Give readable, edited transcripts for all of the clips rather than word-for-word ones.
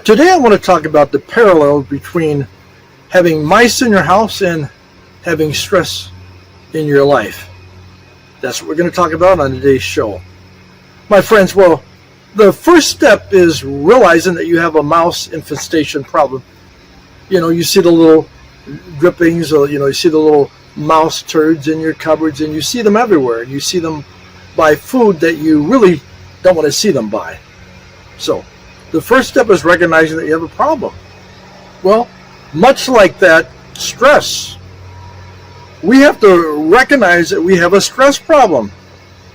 Today I want to talk about the parallel between having mice in your house and having stress in your life. That's what we're going to talk about on today's show. My friends, well, the first step is realizing that you have a mouse infestation problem. You know, you see the little drippings, or you see the little mouse turds in your cupboards, and you see them everywhere. You see them by food that you really don't want to see them by. So the first step is recognizing that you have a problem. Well, much like that, stress. We have to recognize that we have a stress problem.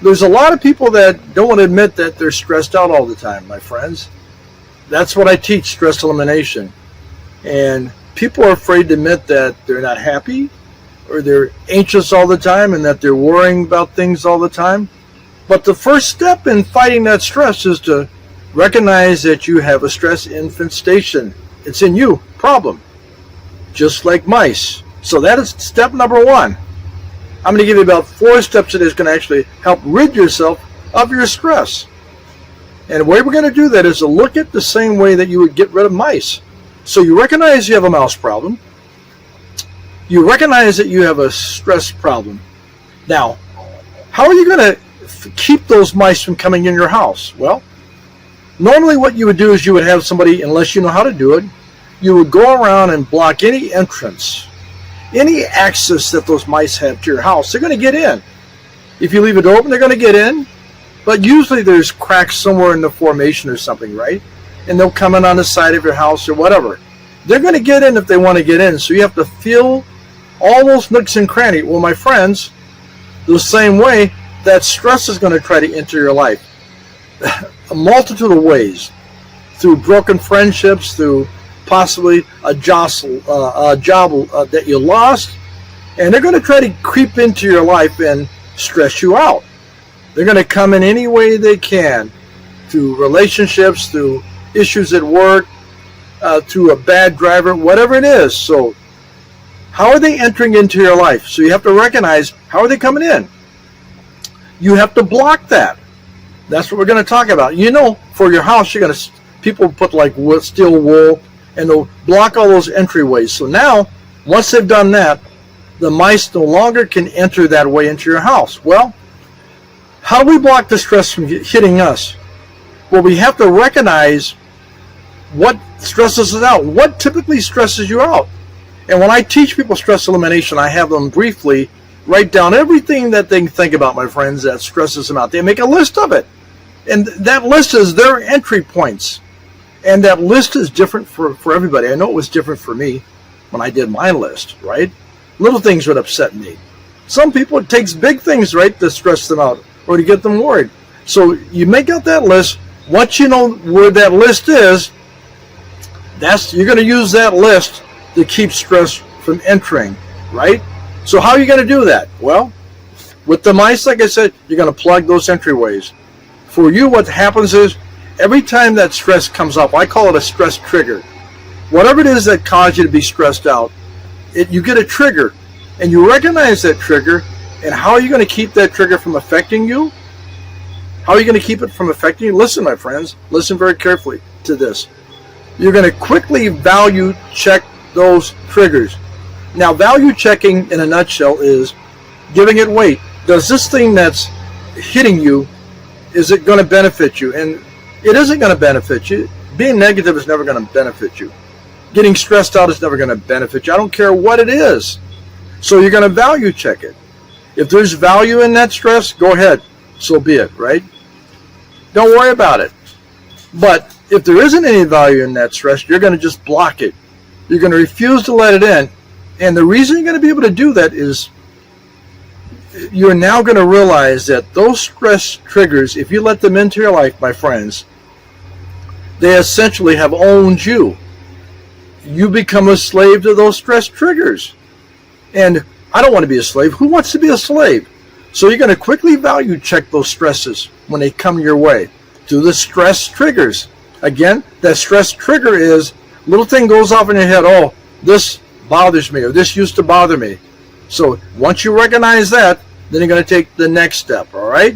There's a lot of people that don't want to admit that they're stressed out all the time, my friends. That's what I teach, stress elimination. And people are afraid to admit that they're not happy, or they're anxious all the time, and that they're worrying about things all the time. But the first step in fighting that stress is to recognize that you have a stress infestation. It's in you, problem, just like mice. So that is step number one. I'm going to give you about 4 steps that is going to actually help rid yourself of your stress. And the way we're going to do that is to look at the same way that you would get rid of mice. So you recognize you have a mouse problem. You recognize that you have a stress problem. Now, how are you going to keep those mice from coming in your house? Well, normally what you would do is you would have somebody, unless you know how to do it, you would go around and block any entrance, any access that those mice have to your house. They're going to get in. If you leave it open, they're going to get in. But usually there's cracks somewhere in the formation or something, right? And they'll come in on the side of your house or whatever. They're going to get in if they want to get in. So you have to fill all those nooks and crannies. Well, my friends, the same way, that stress is going to try to enter your life. A multitude of ways. Through broken friendships, through possibly a job that you lost. And they're going to try to creep into your life and stress you out. They're going to come in any way they can. Through relationships, through issues at work, through a bad driver, whatever it is. So how are they entering into your life? So you have to recognize, how are they coming in? You have to block that. That's what we're going to talk about. You know, for your house, you're going to, people put like steel wool, and they'll block all those entryways. So now, once they've done that, the mice no longer can enter that way into your house. Well, how do we block the stress from hitting us? Well, we have to recognize what stresses us out. What typically stresses you out? And when I teach people stress elimination, I have them briefly write down everything that they think about, my friends, that stresses them out. They make a list of it. And that list is their entry points. And that list is different for everybody. I know it was different for me when I did my list, right? Little things would upset me. Some people, it takes big things, right, to stress them out or to get them worried. So you make out that list. Once you know where that list is, you're going to use that list to keep stress from entering, right? So how are you going to do that? Well, with the mice, like I said, you're going to plug those entryways. For you, what happens is, every time that stress comes up, I call it a stress trigger. Whatever it is that caused you to be stressed out, you get a trigger, and you recognize that trigger, and how are you going to keep that trigger from affecting you? How are you going to keep it from affecting you? Listen, my friends, listen very carefully to this. You're going to quickly value check those triggers. Now, value checking in a nutshell is giving it weight. Does this thing that's hitting you, is it going to benefit you? And it isn't going to benefit you. Being negative is never going to benefit you. Getting stressed out is never going to benefit you. I don't care what it is. So you're going to value check it. If there's value in that stress, go ahead. So be it, right? Don't worry about it. But if there isn't any value in that stress, you're going to just block it. You're going to refuse to let it in. And the reason you're going to be able to do that is you're now going to realize that those stress triggers, if you let them into your life, my friends, they essentially have owned you. You become a slave to those stress triggers. And I don't want to be a slave. Who wants to be a slave? So you're going to quickly value check those stresses when they come your way. Do the stress triggers. Again, that stress trigger is, little thing goes off in your head, oh, this bothers me, or this used to bother me. So once you recognize that, then you're going to take the next step, all right?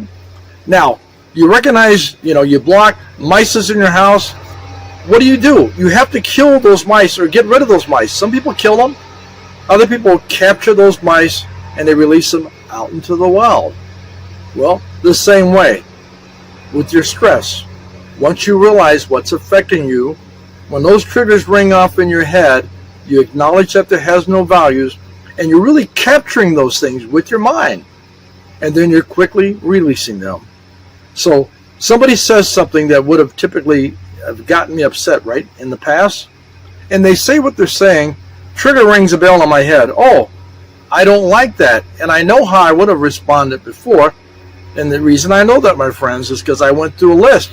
Now, you recognize, you block mice in your house. what do? You have to kill those mice or get rid of those mice. Some people kill them. Other people capture those mice and they release them out into the wild. Well, the same way with your stress. Once you realize what's affecting you, when those triggers ring off in your head, you acknowledge that there has no values, and you're really capturing those things with your mind. And then you're quickly releasing them. So somebody says something that would have typically gotten me upset, right, in the past, and they say what they're saying, trigger rings a bell on my head. Oh, I don't like that. And I know how I would have responded before. And the reason I know that, my friends, is because I went through a list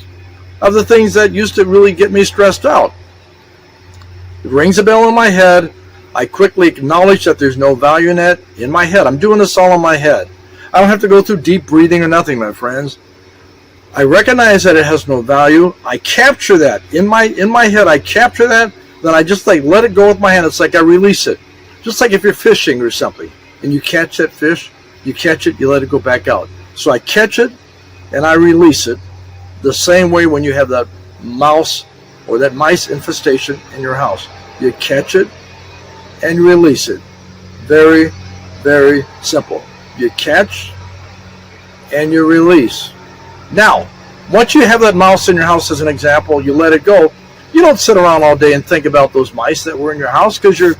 of the things that used to really get me stressed out. It rings a bell in my head. I quickly acknowledge that there's no value in it in my head. I'm doing this all in my head. I don't have to go through deep breathing or nothing, my friends. I recognize that it has no value. I capture that in my head. I capture that. Then I just let it go with my hand. It's like I release it. Just like if you're fishing or something and you catch that fish, you catch it, you let it go back out. So I catch it and I release it the same way when you have that mouse or that mice infestation in your house. You catch it and you release it. Very, very simple. You catch and you release. Now, once you have that mouse in your house as an example, you let it go. You don't sit around all day and think about those mice that were in your house because you're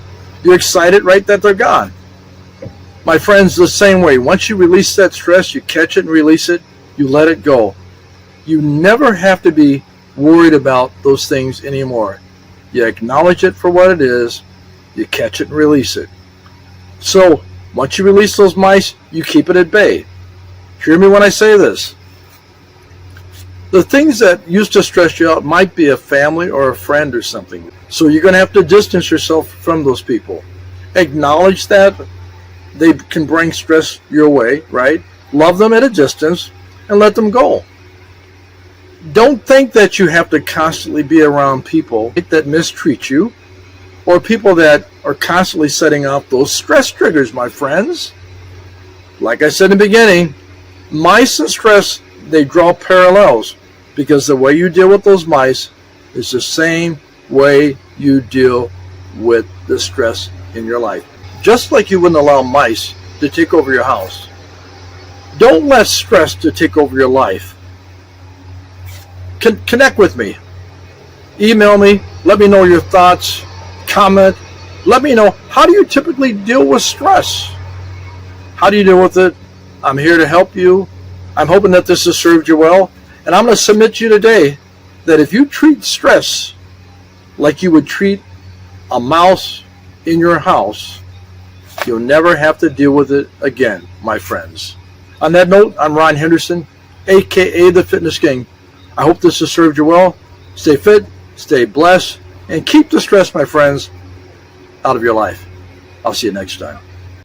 excited, right, that they're gone. My friends, the same way. Once you release that stress, you catch it and release it, you let it go. You never have to be worried about those things anymore. You acknowledge it for what it is, you catch it and release it. So, once you release those mice, you keep it at bay. Hear me when I say this. The things that used to stress you out might be a family or a friend or something. So you're going to have to distance yourself from those people. Acknowledge that they can bring stress your way, right? Love them at a distance and let them go. Don't think that you have to constantly be around people that mistreat you or people that are constantly setting off those stress triggers, my friends. Like I said in the beginning, mice and stress, they draw parallels because the way you deal with those mice is the same way you deal with the stress in your life. Just like you wouldn't allow mice to take over your house. Don't let stress to take over your life. Connect with me. Email me. Let me know your thoughts. Comment. Let me know, how do you typically deal with stress? How do you deal with it? I'm here to help you. I'm hoping that this has served you well. And I'm going to submit to you today that if you treat stress like you would treat a mouse in your house, you'll never have to deal with it again, my friends. On that note, I'm Ron Henderson, aka the Fitness King. I hope this has served you well. Stay fit, stay blessed, and keep the stress, my friends, out of your life. I'll see you next time.